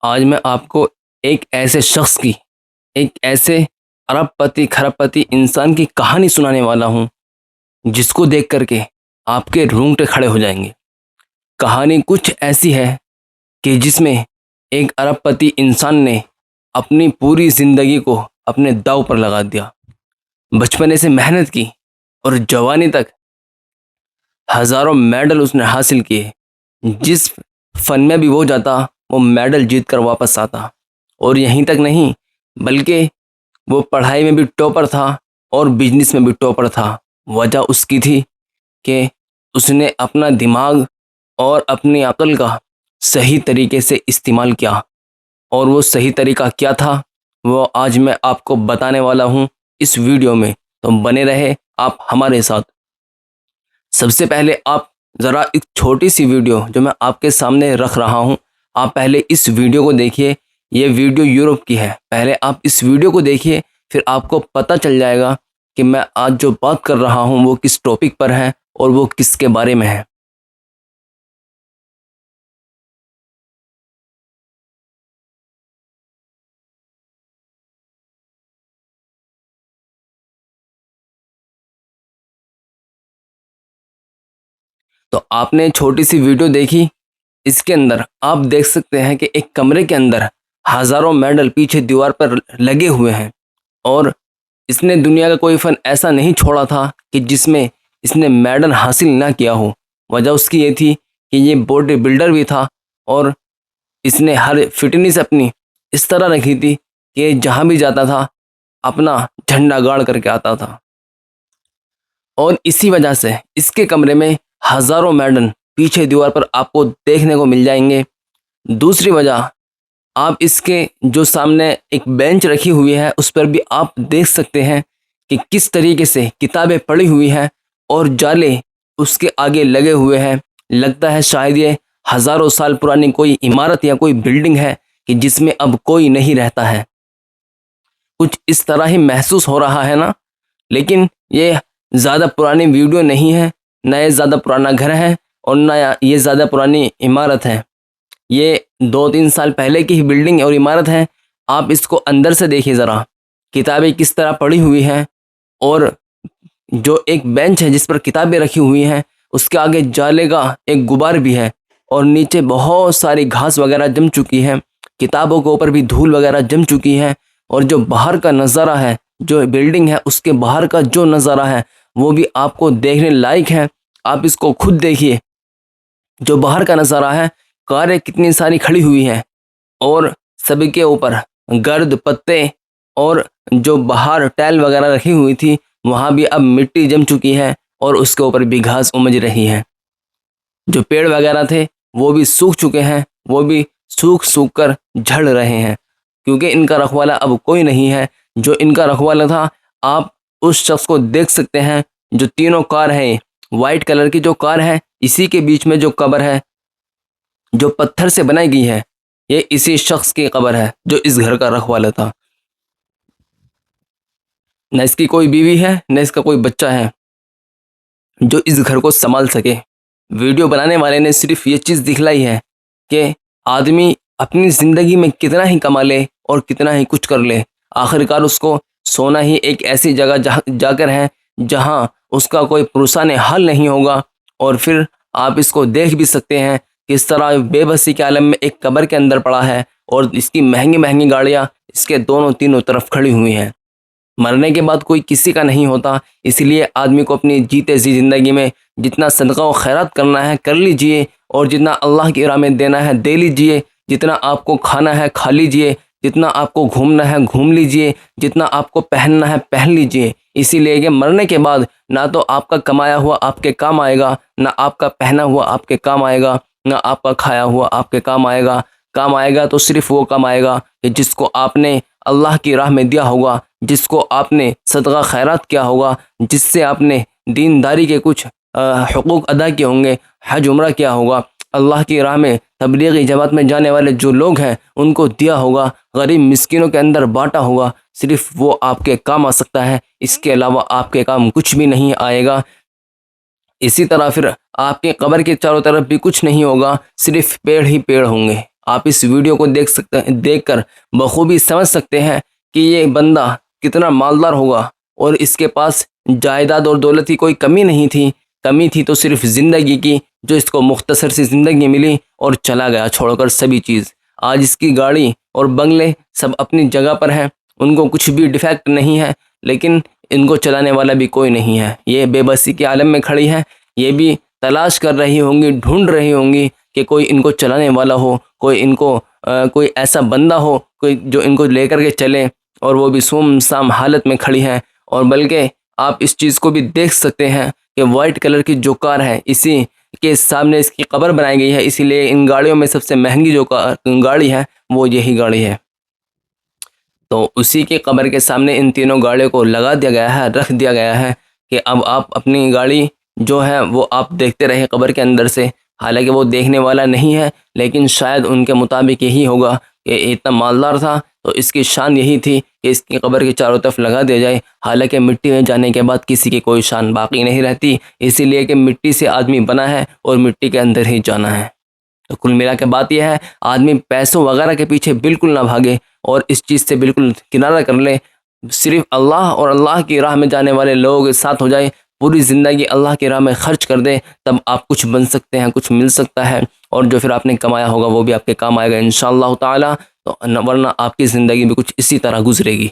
आज मैं आपको एक ऐसे शख्स की, एक ऐसे अरबपति खरबपति इंसान की कहानी सुनाने वाला हूँ, जिसको देख कर के आपके रोंगटे खड़े हो जाएंगे। कहानी कुछ ऐसी है कि जिसमें एक अरबपति इंसान ने अपनी पूरी ज़िंदगी को अपने दांव पर लगा दिया। बचपने से मेहनत की और जवानी तक हज़ारों मेडल उसने हासिल किए। जिस फ़न में भी वो जाता, वो मेडल जीत कर वापस आता। और यहीं तक नहीं, बल्कि वो पढ़ाई में भी टॉपर था और बिजनेस में भी टॉपर था। वजह उसकी थी कि उसने अपना दिमाग और अपनी अकल का सही तरीके से इस्तेमाल किया। और वो सही तरीका क्या था, वो आज मैं आपको बताने वाला हूँ इस वीडियो में। तो बने रहे आप हमारे साथ। सबसे पहले आप ज़रा एक छोटी सी वीडियो जो मैं आपके सामने रख रहा हूँ, आप पहले इस वीडियो को देखिए। ये वीडियो यूरोप की है। पहले आप इस वीडियो को देखिए, फिर आपको पता चल जाएगा कि मैं आज जो बात कर रहा हूँ वो किस टॉपिक पर है और वो किसके बारे में है। तो आपने छोटी सी वीडियो देखी, इसके अंदर आप देख सकते हैं कि एक कमरे के अंदर हज़ारों मेडल पीछे दीवार पर लगे हुए हैं। और इसने दुनिया का कोई फ़न ऐसा नहीं छोड़ा था कि जिसमें इसने मेडल हासिल ना किया हो। वजह उसकी ये थी कि ये बॉडी बिल्डर भी था और इसने हर फिटनेस अपनी इस तरह रखी थी कि जहाँ भी जाता था अपना झंडा गाड़ करके आता था। और इसी वजह से इसके कमरे में हज़ारों मेडल पीछे दीवार पर आपको देखने को मिल जाएंगे। दूसरी वजह, आप इसके जो सामने एक बेंच रखी हुई है उस पर भी आप देख सकते हैं कि किस तरीके से किताबें पड़ी हुई हैं और जाले उसके आगे लगे हुए हैं। लगता है शायद ये हज़ारों साल पुरानी कोई इमारत या कोई बिल्डिंग है कि जिसमें अब कोई नहीं रहता है। कुछ इस तरह ही महसूस हो रहा है ना। लेकिन ये ज़्यादा पुरानी वीडियो नहीं है, ना ये ज़्यादा पुराना घर है और ना ये ज़्यादा पुरानी इमारत है। ये 2-3 साल पहले की ही बिल्डिंग और इमारत है। आप इसको अंदर से देखिए ज़रा, किताबें किस तरह पड़ी हुई हैं और जो एक बेंच है जिस पर किताबें रखी हुई हैं, उसके आगे जाले का एक गुबार भी है और नीचे बहुत सारी घास वगैरह जम चुकी है। किताबों के ऊपर भी धूल वगैरह जम चुकी है। और जो बाहर का नज़ारा है, जो बिल्डिंग है उसके बाहर का जो नज़ारा है वो भी आपको देखने लायक है। आप इसको खुद देखिए, जो बाहर का नज़ारा है, कारें कितनी सारी खड़ी हुई हैं और सभी के ऊपर गर्द पत्ते और जो बाहर टाइल वगैरह रखी हुई थी वहाँ भी अब मिट्टी जम चुकी है और उसके ऊपर भी घास उमज रही है। जो पेड़ वगैरह थे वो भी सूख चुके हैं, वो भी सूख सूख कर झड़ रहे हैं, क्योंकि इनका रखवाला अब कोई नहीं है। जो इनका रखवाला था, आप उस शख्स को देख सकते हैं। जो तीनों कार है, वाइट कलर की जो कार है, इसी के बीच में जो कब्र है जो पत्थर से बनाई गई है, ये इसी शख्स की कब्र है जो इस घर का रखवाला था। न इसकी कोई बीवी है, न इसका कोई बच्चा है जो इस घर को संभाल सके। वीडियो बनाने वाले ने सिर्फ ये चीज़ दिखलाई है कि आदमी अपनी ज़िंदगी में कितना ही कमा ले और कितना ही कुछ कर ले, आखिरकार उसको सोना ही एक ऐसी जगह जाकर है जहाँ उसका कोई पुरसाने हाल नहीं होगा। और फिर आप इसको देख भी सकते हैं किस तरह बेबसी के आलम में एक कब्र के अंदर पड़ा है और इसकी महंगी महंगी गाड़ियाँ इसके दोनों तीनों तरफ खड़ी हुई हैं। मरने के बाद कोई किसी का नहीं होता, इसलिए आदमी को अपनी जीते जी ज़िंदगी में जितना सदका व खैरात करना है कर लीजिए और जितना अल्लाह की राह में देना है दे लीजिए। जितना आपको खाना है खा लीजिए, जितना आपको घूमना है घूम लीजिए, जितना आपको पहनना है पहन लीजिए। इसीलिए कि मरने के बाद ना तो आपका कमाया हुआ आपके काम आएगा, ना आपका पहना हुआ आपके काम आएगा, ना आपका खाया हुआ आपके काम आएगा। काम आएगा तो सिर्फ वो काम आएगा कि जिसको आपने अल्लाह की राह में दिया होगा, जिसको आपने सदका खैरात किया होगा, जिससे आपने दीनदारी के कुछ हुकूक अदा किए होंगे, हज उम्रा किया होगा, अल्लाह की राह में तबलीगी जमात में जाने वाले जो लोग हैं उनको दिया होगा, गरीब मिस्किनों के अंदर बांटा होगा। सिर्फ वो आपके काम आ सकता है, इसके अलावा आपके काम कुछ भी नहीं आएगा। इसी तरह फिर आपके कब्र के चारों तरफ भी कुछ नहीं होगा, सिर्फ पेड़ ही पेड़ होंगे। आप इस वीडियो को देखकर बखूबी समझ सकते हैं कि ये बंदा कितना मालदार होगा और इसके पास जायदाद और दौलत की कोई कमी नहीं थी। कमी थी तो सिर्फ ज़िंदगी की, जो इसको मुख्तसर सी ज़िंदगी मिली और चला गया छोड़कर सभी चीज़। आज इसकी गाड़ी और बंगले सब अपनी जगह पर हैं, उनको कुछ भी डिफेक्ट नहीं है, लेकिन इनको चलाने वाला भी कोई नहीं है। ये बेबसी के आलम में खड़ी हैं, ये भी तलाश कर रही होंगी, ढूंढ रही होंगी कि कोई इनको चलाने वाला हो, कोई ऐसा बंदा हो, कोई जो इनको लेकर के चले, और वो भी सुमसाम हालत में खड़ी हैं। और बल्कि आप इस चीज़ को भी देख सकते हैं कि वाइट कलर की जो कार है, इसी के सामने इसकी कब्र बनाई गई है, इसीलिए इन गाड़ियों में सबसे महंगी जो गाड़ी है वो यही गाड़ी है। तो उसी के कब्र के सामने इन तीनों गाड़ियों को लगा दिया गया है, रख दिया गया है कि अब आप अपनी गाड़ी जो है वो आप देखते रहे कब्र के अंदर से। हालांकि वो देखने वाला नहीं है, लेकिन शायद उनके मुताबिक यही होगा कि इतना मालदार था तो इसकी शान यही थी कि इसकी कब्र के चारों तरफ लगा दिया जाए। हालांकि मिट्टी में जाने के बाद किसी की कोई शान बाकी नहीं रहती, इसीलिए कि मिट्टी से आदमी बना है और मिट्टी के अंदर ही जाना है। तो कुल मिला के बात यह है, आदमी पैसों वगैरह के पीछे बिल्कुल ना भागे और इस चीज़ से बिल्कुल किनारा कर ले। सिर्फ अल्लाह और अल्लाह की राह में जाने वाले लोगों के साथ हो जाए, पूरी ज़िंदगी अल्लाह की राह में खर्च कर दे, तब आप कुछ बन सकते हैं, कुछ मिल सकता है, और जो फिर आपने कमाया होगा वो भी आपके काम आएगा इंशाअल्लाह ताला। तो वरना आपकी ज़िंदगी भी कुछ इसी तरह गुजरेगी।